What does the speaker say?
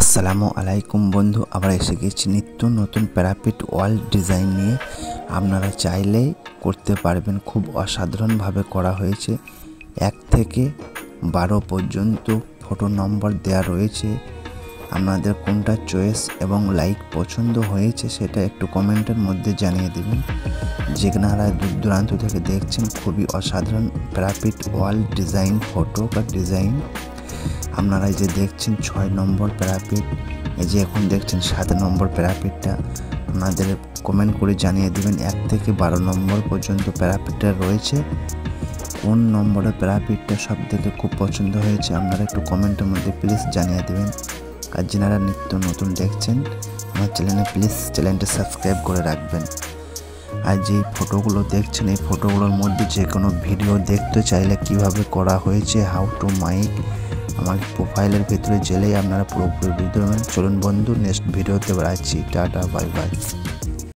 আসসালামু আলাইকুম বন্ধু, আবার এসে গেছি নিত্য নতুন প্যারাপিট ওয়াল ডিজাইন নিয়ে। আপনারা চাইলেই করতে পারবেন, খুব অসাধারণভাবে করা হয়েছে। 1 থেকে 12 পর্যন্ত ফটো নম্বর দেওয়া রয়েছে। আপনাদের কোনটা চয়েস এবং লাইক পছন্দ হয়েছে সেটা একটু কমেন্টের মধ্যে জানিয়ে দেবেন। যেনারা দূর দূরান্ত থেকে দেখছেন, খুবই অসাধারণ প্যারাপিট ওয়াল ডিজাইন, ফটো বা ডিজাইন। আপনারা যে দেখছেন 6 নম্বর প্যারাপিট, এই যে এখন দেখছেন 7 নম্বর প্যারাপিটটা। আপনাদের কমেন্ট করে জানিয়ে দেবেন 1 থেকে 12 নম্বর পর্যন্ত প্যারাপিটটা রয়েছে, কোন নম্বরের প্যারাপিটটা সব থেকে খুব পছন্দ হয়েছে। আপনারা একটু কমেন্টের মধ্যে প্লিজ জানিয়ে দেবেন। আর যারা নিত্য নতুন দেখছেন আমার চ্যানেলে, প্লিজ চ্যানেলটা সাবস্ক্রাইব করে রাখবেন। আর যে ফটোগুলো দেখছেন, এই ফটোগুলোর মধ্যে যে কোনো ভিডিও দেখতে চাইলে কিভাবে করা হয়েছে, হাউ টু মেক, আমার প্রোফাইলের ভিতরে গেলেই আপনারা পুরোপুরি বুঝতে পারবেন। চলুন বন্ধু, নেক্সট ভিডিওতে বাড়াচ্ছি। Tata, bye by.